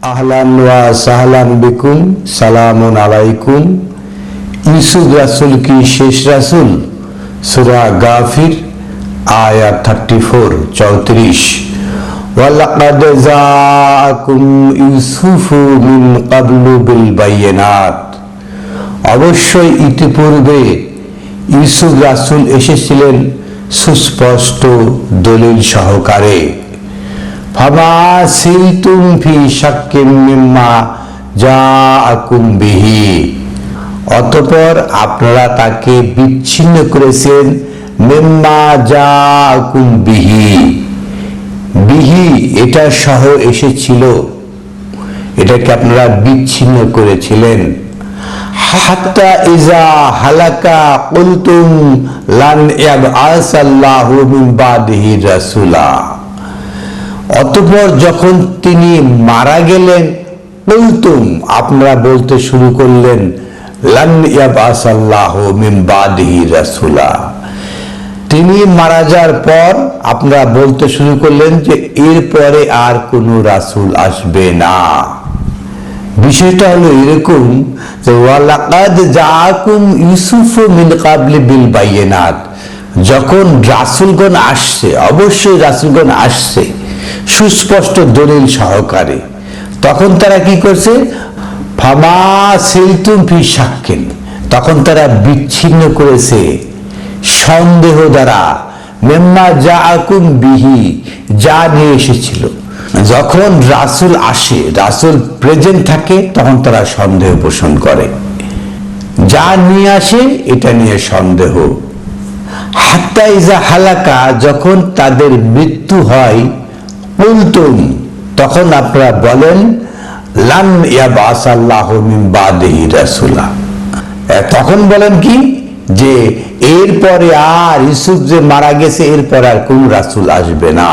আহলান ওয়া সাহলান বিকুম, সালামুন আলাইকুম। ইউসুফ রাসূল কি শেষ রাসূল? সূরা গাফির আয়াত 34 ওয়ালাকাদ জাআকুম ইউসুফু মিন ক্বাবলু বিল বায়িনাত। অবশ্যই ইতিপূর্বে ইউসুফ রাসূল এসেছিলেন সুস্পষ্ট দলিল সহকারে। ফামা সিলতুম ফি শাক্কিম মিম্মা জাআকুম বিহি। অতঃপর আপনারা তাকে বিচ্ছিন্ন করেছেন মিম্মা জাআকুম বিহি। বিহি এটা সহ এসেছিল, এটাকে আপনারা বিচ্ছিন্ন করেছিলেন। হাত্তা ইজা হালাকা কুলতুম লান ইয়াবআসাল্লাহু মিন বাদিহি রাসূলা। অতঃপর যখন তিনি মারা গেলেন, কুলতুম আপনারা বলতে শুরু করলেন লান ইয়াবআসাল্লাহু মিন বাদিহি রাসূলা। তিনি মারা যাওয়ার পর আপনারা বলতে শুরু করলেন যে এরপরে আর কোনো রাসূল আসবে না। বিষয়টা হলো এরকম যে ওয়ালাকাদ জাআকুম ইউসুফু মিন ক্বাবলি বিল বায়িনাত। যখন রাসূলগণ আসছে, অবশ্যই রাসূলগণ আসছে সুস্পষ্ট দলিল সহকারে, তখন তারা কি করছে? ফামা সিলতুম ফি শাক্কিন, তখন তারা বিচ্ছিন্ন করেছে সন্দেহ দ্বারা মিম্মা জাআকুম বিহি, যা নিয়ে এসেছিল। যখন রাসূল আসে, রাসূল প্রেজেন্ট থাকে, তখন তারা সন্দেহ পোষণ করে। যা নিয়ে আসে এটা নিয়ে সন্দেহ। হাত্তা ইজা হালাকা, যখন তাদের মৃত্যু হয়, কুলতুম তখন আপনারা বলেন লান ইয়াবআসাল্লাহু মিন বাদিহি রাসূলা। তখন বলেন কি যে এরপরে আর ইউসুফ যে মারা গেছে, এরপর আর কোন রাসূল আসবে না।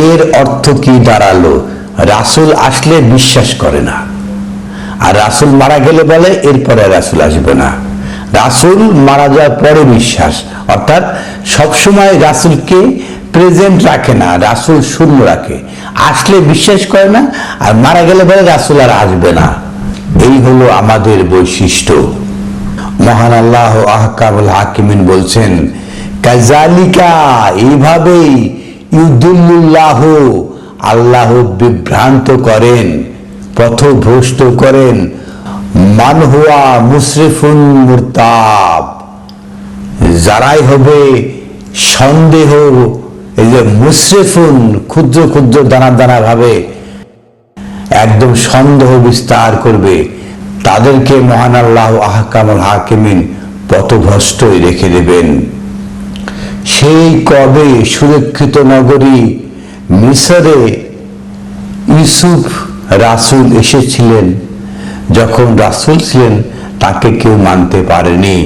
এর অর্থ কি দাঁড়ালো? রাসূল আসলে বিশ্বাস করে না, আর রাসূল মারা গেলে বলে এরপরে রাসূল আসবে না। রাসূল মারা যাওয়ার পরে বিশ্বাস, অর্থাৎ সবসময় রাসূলকে প্রেজেন্ট রাখে না, রাসূল শূন্য রাখে। আসলে বিশ্বাস করে না, আর মারা গেলে বলে রাসূল আর আসবে না। এই হলো আমাদের বৈশিষ্ট্য। মহান আল্লাহ আহকামুল হাকিমিন বলছেন, কাযালিকা, এইভাবেই ইউদিল্লুল্লাহু, আল্লাহ বিভ্রান্ত করেন, পথভ্রষ্ট করেন, মান হুয়া মুসরিফুন মুরতাব, যারাই হবে সন্দেহ, এই যে মুসরিফুন, ক্ষুদ্র ক্ষুদ্র দানা দানা ভাবে একদম সন্দেহ বিস্তার করবে, তাদেরকে মহান আল্লাহ আহকামুল হাকিমিন পথভ্রষ্টই রেখে দেবেন। সেই কবে সুরক্ষিত নগরী মিসরে ইউসুফ রাসূল এসেছিলেন, যখন রাসূল ছিলেন তাকে কেউ মানতে পারেনি।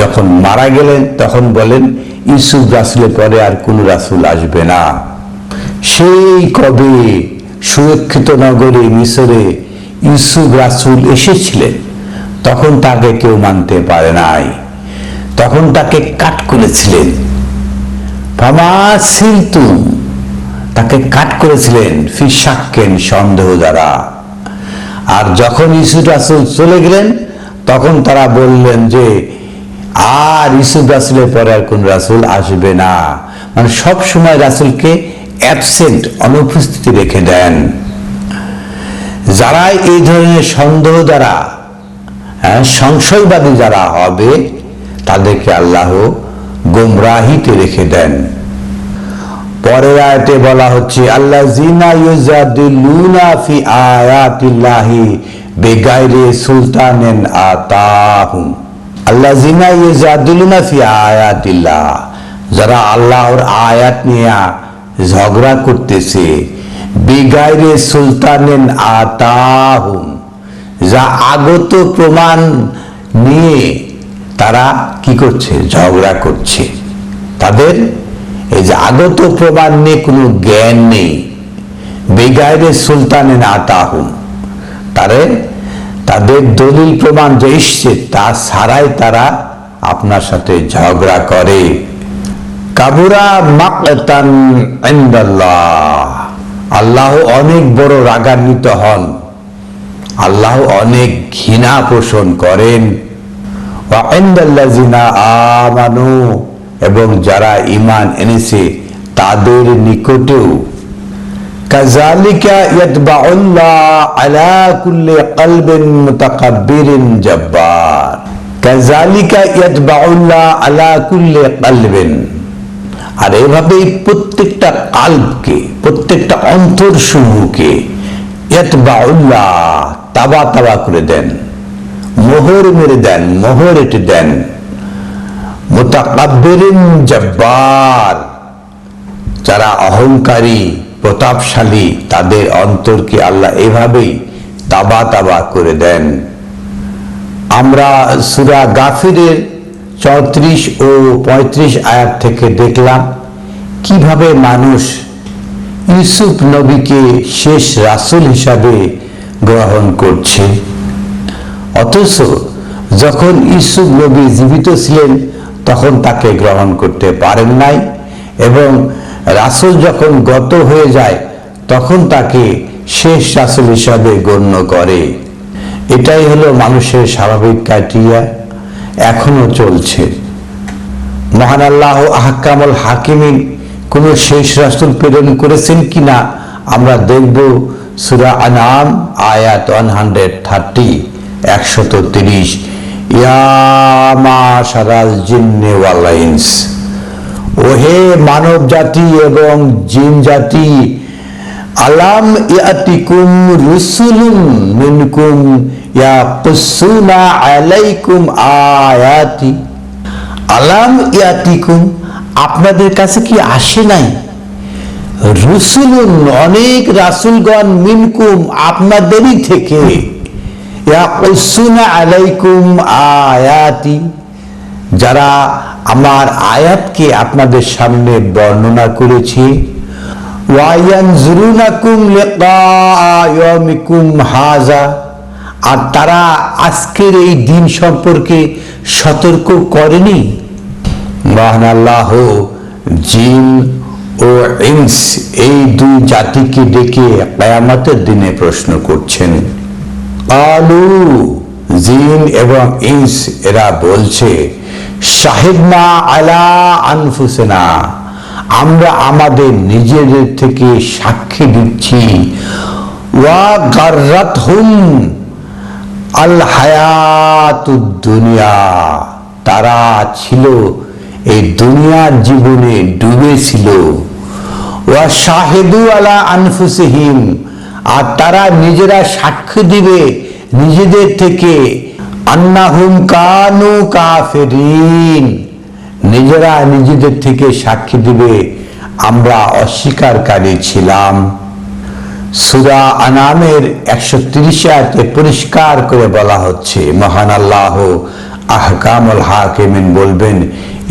যখন মারা গেলেন তখন বলেন ইউসুফ রাসূলের পরে আর কোনো রাসূল আসবে না। সেই কবে সুরক্ষিত নগরী মিসরে ইউসুফ রাসূল এসেছিলেন, তখন তাকে কেউ মানতে পারে নাই, তখন তাকে কাট করেছিলেন। ফামা সিলতুম, তাকে কাট করেছিলেন ফি শাক্কিন, সন্দেহ দ্বারা। আর যখন ইউসুফ রাসূল চলে গেলেন, তখন তারা বললেন যে আর ইউসুফ রাসূলের পরে আর কোন রাসূল আসবে না। মানে সব সময় রাসূলকে অ্যাবসেন্ট, অনুপস্থিতি রেখে দেন। যারা এই ধরনের সন্দেহ দ্বারা সংশয়বাদী যারা হবে, তাদেরকে আল্লাহ গোমরাহিতে রেখে দেন। পরের আয়াতে বলা হচ্ছে আল্লাযিনা ইউজাদিলুনা ফি আয়াতিল্লাহি বিগাইরি সুলতানিন আতাহুম। আল্লাযিনা ইউজাদিলুনা ফি আয়াতিল্লাহ, যারা আল্লাহর আয়াত নিয়ে ঝগড়া করতেছে, বিগাইরি সুলতানিন আতাহুম, যা আগত প্রমাণ নিয়ে তারা কি করছে? ঝগড়া করছে। তাদের এই যে আগত প্রমাণ নিয়ে কোনো জ্ঞান নেই। বিগাইরে সুলতানিন আতাহুম, তাদের দলিল প্রমাণ যে এসছে তা ছাড়াই তারা আপনার সাথে ঝগড়া করে। কাবুরা মাকতান ইনদাল্লাহ, আল্লাহ অনেক বড় রাগান্বিত হন, আল্লাহ অনেক ঘৃণা পোষণ করেন। ওয়া ইনদাল্লাযিনা আমানু, এবং যারা ঈমান এনেছে তাদের নিকটেও। কাযালিকা ইয়াতবাউল্লাহু আলা কুল্লি কলবিন মুতাকাব্বিরিন জাব্বার। কাযালিকা ইয়াতবাউল্লাহু আলা কুল্লি কলবিন, আর এভাবেই প্রত্যেকটা কালবকে, প্রত্যেকটা অন্তরসমূহকে ইয়াতবাউল্লাহ তাবা তাবা করে দেন, মোহর মেরে দেন, মোহর এঁটে দেন। মুতাকাব্বিরিন জাব্বার, যারা অহংকারী প্রতাপশালী তাদের অন্তরকে আল্লাহ এভাবেই তাবা তাবা করে দেন। আমরা সূরা গাফিরের 34 ও 35 আয়াত থেকে দেখলাম কিভাবে মানুষ ইউসুফ নবীকে শেষ রাসূল হিসাবে গ্রহণ করছে, অথচ যখন ইউসুফ নবী জীবিত ছিলেন তখন তাকে গ্রহণ করতে পারেন নাই, এবং রাসূল যখন গত হয়ে যায় তখন তাকে শেষ রাসূল হিসাবে গণ্য করে। এটাই হলো মানুষের স্বাভাবিক ক্রাইটেরিয়া, এখনো চলছে। মহান আল্লাহ আহকামুল হাকিমিন কোন শেষ রাসূল প্রেরণ করেছেন কিনা আমরা দেখব সূরা আনআম আয়াত 130, 130। ইয়া মাশারাল জিন্নি ওয়াল ইনস, ওহে মানব জাতি এবং জিন জাতি, আলাম ইয়াতিকুম রুসুলুম মিনকুম ইয়াকুসুনা আলাইকুম আয়াতি। আলাম ইয়াতিকুম, আপনাদের কাছে কি আসে নাই? রুসুলুন, অনেক রাসূলগণ, মিনকুম, আপনাদেরই থেকে, ইয়াকুসুনা আলাইকুম আয়াতি, যারা আমার আয়াতকে আপনাদের সামনে বর্ণনা করেছে। ওয়া ইয়ানজুরুনাকুম লিকা ইয়াউমিকুম হাযা, আর তারা আজকের এই দিন সম্পর্কে সতর্ক করেনি। মহান আল্লাহ জিন ও ইনস এই দুই জাতিকে ডেকে কিয়ামতের দিনে প্রশ্ন করছেন। আলু, জিন এবং ইনস এরা বলছে, শাহিদনা আলা আনফুসিনা, আমরা আমাদের নিজেদের থেকে সাক্ষী দিচ্ছি। ওয়া গাররাতহুম আল হায়াতুদ দুনিয়া, তারা ছিল এই দুনিয়ার জীবনে ডুবে ছিল। ওয়া শাহিদু আলা আনফুসিহিম, আর তারা নিজেরা সাক্ষ্য দিবে নিজেদের থেকে, আন্নাহুম কানু কাফিরিন, নিজেরা নিজেদের থেকে সাক্ষী দিবে আমরা অস্বীকারী ছিলাম। সূরা আনআমের 130 আয়াতে পরিষ্কার করে বলা হচ্ছে, মহান আল্লাহ আহকামুল হাকিমিন বলবেন,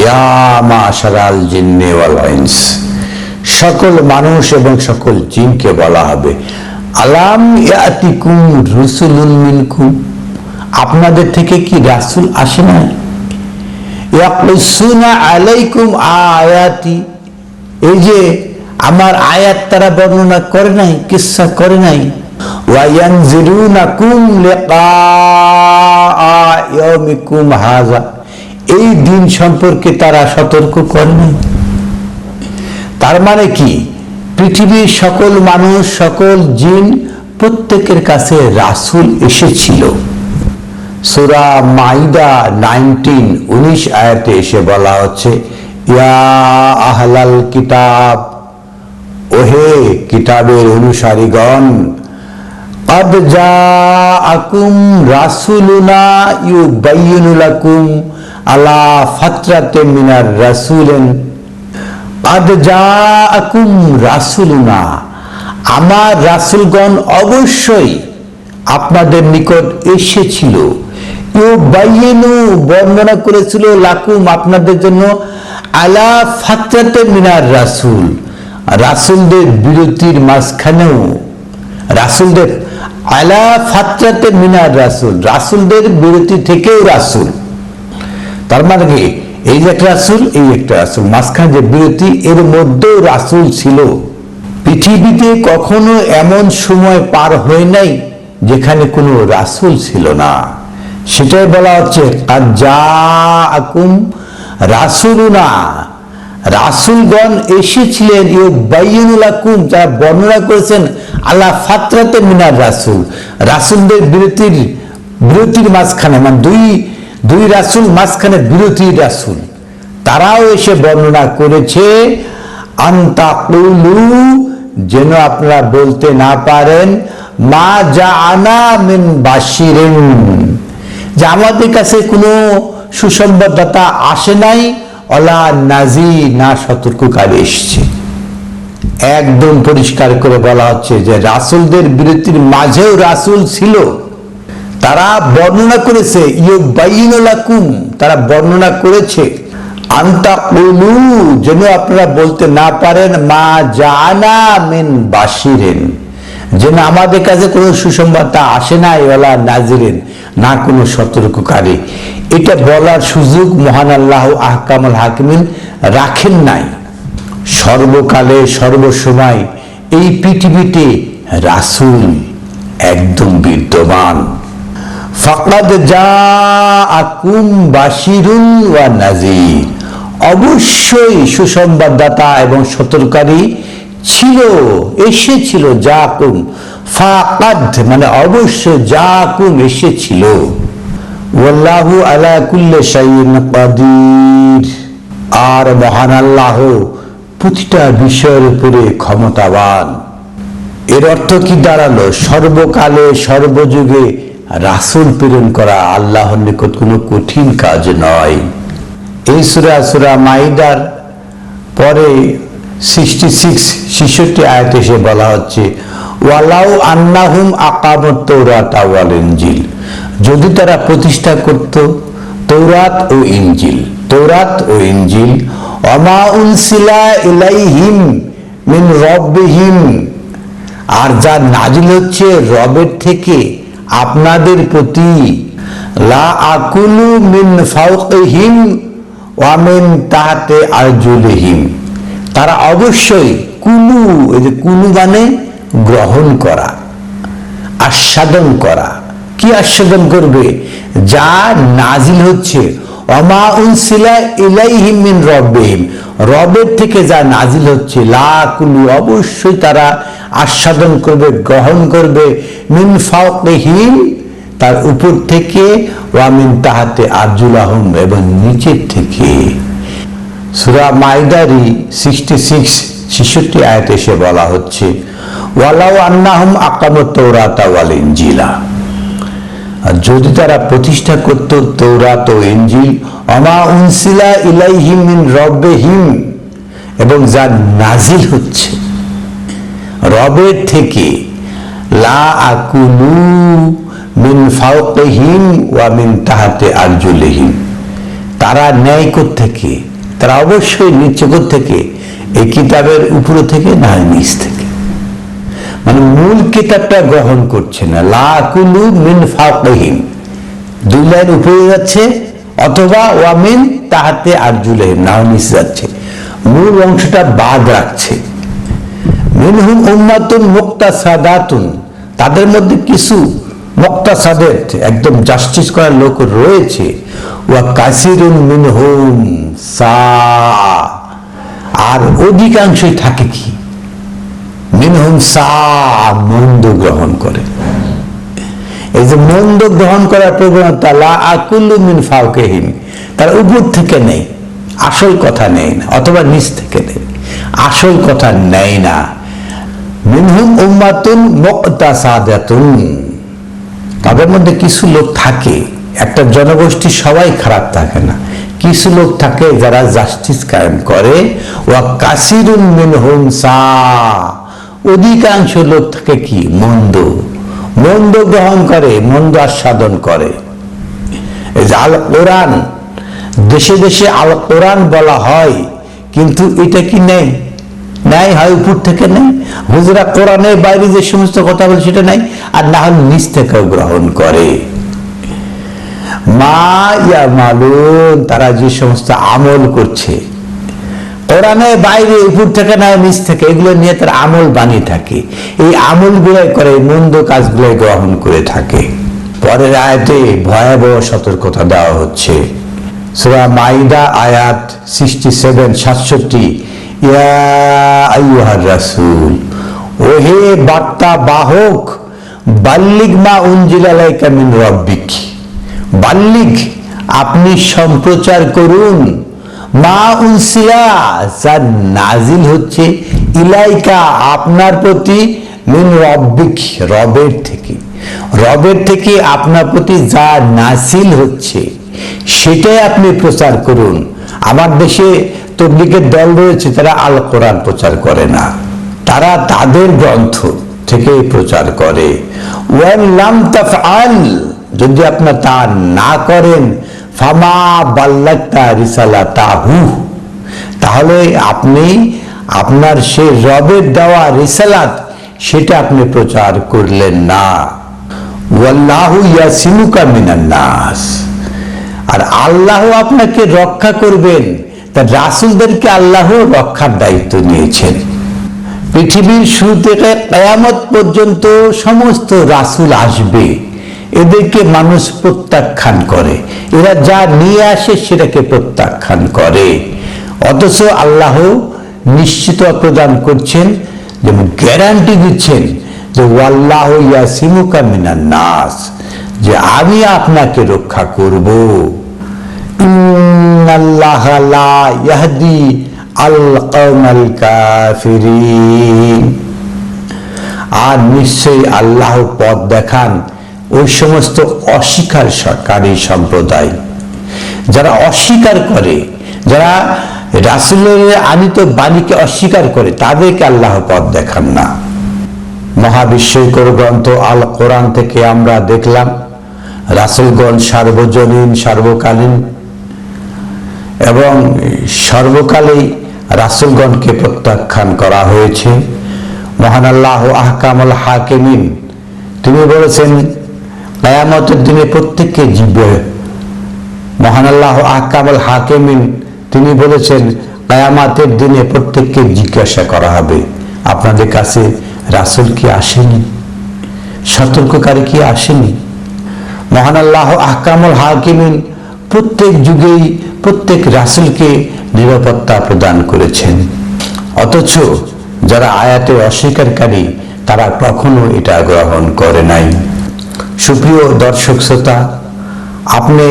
ইয়া মাশারাল জিন্নি ওয়াল ইনস, সকল মানুষ এবং সকল জিনকে বলা হবে, আলাম ইয়াতিকুম রুসুলুন মিনকুম, আপনাদের থেকে কি রাসূল আসে না? ইয়াকুসুনা আলাইকুম আয়াতি, এই যে আমার আয়াত তারা বর্ণনা করে নাই, কিসসা করে নাই। ওয়া ইয়ানজিরুনাকুম লিকা ইয়াউমিকুম হাযা, এই দিন সম্পর্কে তারা সতর্ক করে নাই। তার মানে কি? পৃথিবীর সকল মানুষ, সকল জিন, প্রত্যেকের কাছে রাসূল এসেছিল। সূরা মাইদা 19 আয়াতে এসে বলা হচ্ছে, ইয়া আহলাল কিতাব, ওহে কিতাবের অনুসারীগণ, কদ জাআকুম রাসূলুনা ইউবাইয়িনু লাকুম আলা ফাতরাতিন মিনার রাসূলিন। কদ জাআকুম রাসূলুনা, আমার রাসূলগণ অবশ্যই আপনাদের নিকট এসেছিল। ইউবাইয়িনু, বর্ণনা করেছিল, লাকুম, আপনাদের জন্য, আলা ফাতরাতিন মিনার রাসূল, রাসূলদের বিরতির মাঝখানেও, রাসূলদের আলা ফাতরাতিন মিনার রাসূল, রাসূলদের বিরতি থেকেও রাসূল। তার মানে কি? এই যে একটা রাসূল, এই একটা রাসূল, মাঝখানে যে বিরতি, এর মধ্যেও রাসূল ছিল। পৃথিবীতে কখনো এমন সময় পার হয় নাই যেখানে কোনো রাসূল ছিল না। সেটাই বলা হচ্ছে কাদ জাআকুম রাসূলুনা, রাসূলগণ এসেছিলেন, ইউবাইয়িনু লাকুম, তারা বর্ণনা করেছেন আলা ফাতরাতে মিনার রাসূল, রাসূলদের বিরতির মাঝখানে, মানে দুই রাসূল মাঝখানে বিরতির রাসূল, তারাও এসে বর্ণনা করেছে আনতাকুলু, যেন আপনারা বলতে না পারেন মা জাআনা মিন বাশিরিন, যে আমাদের কাছে কোনো সুসংবাদদাতা আসে নাই, অলা নাজির, না সতর্ককারী এসেছে। একদম পরিষ্কার করে বলা হচ্ছে যে রাসূলদের বিরতির মাঝেও রাসূল ছিল, তারা বর্ণনা করেছে ইউবাইয়িনু লাকুম, তারা বর্ণনা করেছে আনতাকুলু, যেন আপনারা বলতে না পারেন মা জাআনা মিন বাশিরিন, যেন আমাদের কাছে কোনো সুসংবাদটা আসে নাই, ওয়ালা নাজিরিন, না কোনো সতর্ককারী। এটা বলার সুযোগ মহান আল্লাহ আহকামুল হাকিমিন রাখেন নাই। সর্বকালে সর্বসময় এই পৃথিবীতে রাসূল একদম বিদ্যমান। ফাকাদ জাআকুম বাশিরুন ওয়া নাযীর, অবশ্যই সুসংবাদদাতা এবং সতর্ককারী ছিল, এসেছিল। জাআকুম, ফাকাদ মানে অবশ্যই, জাআকুম এসেছিল। ওয়াল্লাহু আলা কুল্লি শাইইন কাদির, আর মহান আল্লাহ প্রতিটা বিষয়ের উপরে ক্ষমতাবান। এর অর্থ কি দাঁড়ালো? সর্বকালে সর্বযুগে রাসূল প্রেরণ করা আল্লাহর নিকট কোনো কঠিন কাজ নয়। এই সূরা মাইদার পরে 66 আয়াতে এসে বলা হচ্ছে ওয়ালাউ আন্নাহুম আকামুত তাওরাতা ওয়াল ইনজিল, যদি তারা প্রতিষ্ঠা করত তৌরাত ও ইনজিল, তৌরাত ও ইনজিল, ওমা উনসিলা ইলাইহিম মিন রাব্বিহিম, আর যা নাজিল হচ্ছে রবের থেকে আপনাদের প্রতি, লা আকুলু মিন ফাওকিহিম ওয়া মিন তাহতি আরজুলিহিম, তারা অবশ্যই কুলু, এই যে কুলু মানে গ্রহণ করা, আস্বাদন করা। কি আস্বাদন করবে? যা নাজিল হচ্ছে, ওমা উনসিলা ইলাইহিম মিন রাব্বিহিম, রবের থেকে যা নাজিল হচ্ছে, লা কুলু, অবশ্যই তারা আস্বাদন করবে, গ্রহণ করবে, মিন ফাওকিহিম, তার উপর থেকে, ওয়া মিন তাহতি আরজুলাহুম, এবং নিচের থেকে। সূরা মাইদারি 66 আয়াতে এসে বলা হচ্ছে ওয়ালাউ আন্নাহুম আকামুত তাওরাতা ওয়াল ইনজিলা, আর যদি তারা প্রতিষ্ঠা করত তৌরাত ও ইনজিল, ওমা উনসিলা ইলাইহিম মিন রাব্বিহিম, এবং যা নাজিল হচ্ছে রবের থেকে, লা আকুলু মিন ফাওকিহিম ওয়া মিন তাহতি আরজুলিহিম, তারা ন্যায় থেকে, তারা অবশ্যই নিচে থেকে, এই কিতাবের উপরে থেকে না নিচ থেকে, মানে মূল কিতাবটা গ্রহণ করছে না। লা আকুলু মিন ফাওকিহিম, দুই লাইন উপরে যাচ্ছে, অথবা ওয়া মিন তাহতি আরজুলিহিম, না নিচ যাচ্ছে, মূল অংশটা বাদ রাখছে। মিনহুম উম্মাতুন মুক্তাসাদাতুন, তাদের মধ্যে কিছু মুক্তাসাদের, একদম জাস্টিস করার লোক রয়েছে, ওয়া কাসিরুন মিনহুম সা, আর অধিকাংশই থাকে কি, মিনহুম সা, মন্দ গ্রহণ করে। এই যে মন্দ গ্রহণ করার প্রবণতা, লা আকুলু মিন ফাওকিহিম, তার উপর থেকে নেই, আসল কথা নেই না, অথবা নিচ থেকে নেই, আসল কথা নেই না। মিনহুম উম্মাতুন মুক্তাসাদাতুন, তাদের মধ্যে কিছু লোক থাকে, একটা জনগোষ্ঠী সবাই খারাপ থাকে না, কিছু লোক থাকে যারা জাস্টিস কায়েম করে। ওয়া কাসিরুন মিনহুম সা, অধিকাংশ লোক থাকে কি, মন্দ, মন্দ গ্রহণ করে, মন্দ আস্বাদন করে। এই যে আল কোরআন, দেশে দেশে আল কোরআন বলা হয়, কিন্তু এটা কি নেই, নাই হয় উপর থেকে নেই, হুজুরা কোরআনের বাইরে যে সমস্ত কথা বলে সেটা নাই, আর না হলে নিচ থেকেও গ্রহণ করে। মা ইয়ামালুন, তারা যে সমস্ত আমল করছে, কোরআনে বাইরে উপর থেকে না নিচ থেকে এগুলো নিয়ে তার আমল বানিয়ে থাকে, এই আমলগুলোই করে, মন্দ কাজগুলোই গ্রহণ করে থাকে। পরের আয়াতে ভয়াবহ সতর্কতা দেওয়া হচ্ছে। সূরা মাইদা আয়াত 67 ইয়া আইয়ুহার রাসূল, ওহে বার্তা বাহক, বাল্লিগ মা উনজিলা ইলাইকা মিন রাব্বিক, বাল্লিগ আপনি সম্প্রচার করুন, মা উনসিলা যা নাজিল হচ্ছে, ইলাইকা আপনার প্রতি, মিন রাব্বিক রবের থেকে, রবের থেকে আপনার প্রতি যা নাজিল হচ্ছে সেটাই আপনি প্রচার করুন। আমার দেশে তবলিগের দল রয়েছে, তারা আল কোরআন প্রচার করে না, তারা তাদের গ্রন্থ থেকেই প্রচার করে। ওয়াল্লাম তাফআল, যদি আপনার তা না করেন, ফামা বাল্লাগতা রিসালাতাহু, তাহলে আপনি আপনার সে রবের দেওয়া রিসালাত সেটা আপনি প্রচার করলেন না। ওয়াল্লাহু ইয়াসিমুকা মিনান নাস, আর আল্লাহ আপনাকে রক্ষা করবেন। তা রাসূলদেরকে আল্লাহ রক্ষার দায়িত্ব নিয়েছেন। পৃথিবীর শুরু থেকে কিয়ামত পর্যন্ত সমস্ত রাসূল আসবে, এদেরকে মানুষ প্রত্যাখ্যান করে, এরা যা নিয়ে আসে সেটাকে প্রত্যাখ্যান করে। অথচ আল্লাহ নিশ্চিত প্রদান করছেন, যেমন গ্যারান্টি দিচ্ছেন যে ওয়াল্লাহু ইয়াসিমুকা মিনান নাস, যে আমি আপনাকে রক্ষা করব। ইন্নাল্লাহা লা ইয়াহদি আল কওমাল কাফিরিন, আর নিশ্চয়ই আল্লাহ পথ দেখান ওই সমস্ত অস্বীকারী সম্প্রদায়, যারা অস্বীকার করে, যারা রাসূলের আনিত বাণীকে অস্বীকার করে, তাদেরকে আল্লাহ পথ দেখান না। মহাবিস্ময়কর গ্রন্থ আল কোরআন থেকে আমরা দেখলাম রাসূলগণ সার্বজনীন, সার্বকালীন এবং সর্বকালেই রাসূলগণকে প্রত্যাখ্যান করা হয়েছে। মহান আল্লাহ আহকামুল হাকিমিন, তিনি বলেছেন কিয়ামতের দিনে প্রত্যেককে জিজ্ঞাসা, মহান আল্লাহ আহকামুল হাকিমিন তিনি বলেছেন কিয়ামতের দিনে প্রত্যেককে জিজ্ঞাসা করা হবে, আপনাদের কাছে রাসূল কি আসেনি, সতর্ককারী কি আসেনি? মহান আল্লাহ আহকামুল হাকিমিন প্রত্যেক যুগেই প্রত্যেক রাসূলকে নিরাপত্তা প্রদান করেছেন, অথচ যারা আয়াতে অস্বীকারী তারা কখনো এটা গ্রহণ করে নাই। সুপ্রিয় দর্শক শ্রোতা, আপনি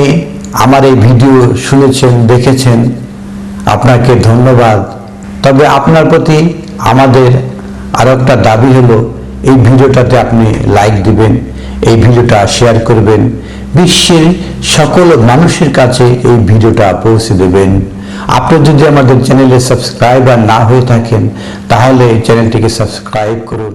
আমার এই ভিডিও শুনেছেন, দেখেছেন, আপনাকে ধন্যবাদ। তবে আপনার প্রতি আমাদের আরো একটা দাবি হলো, এই ভিডিওটাতে আপনি লাইক দিবেন, এই ভিডিওটা শেয়ার করবেন, বিশ্বের সকল মানুষের কাছে এই ভিডিওটা পৌঁছে দেবেন। আপনি যদি আমাদের চ্যানেলে সাবস্ক্রাইবার না হয়ে থাকেন, তাহলে চ্যানেলটিকে সাবস্ক্রাইব করুন।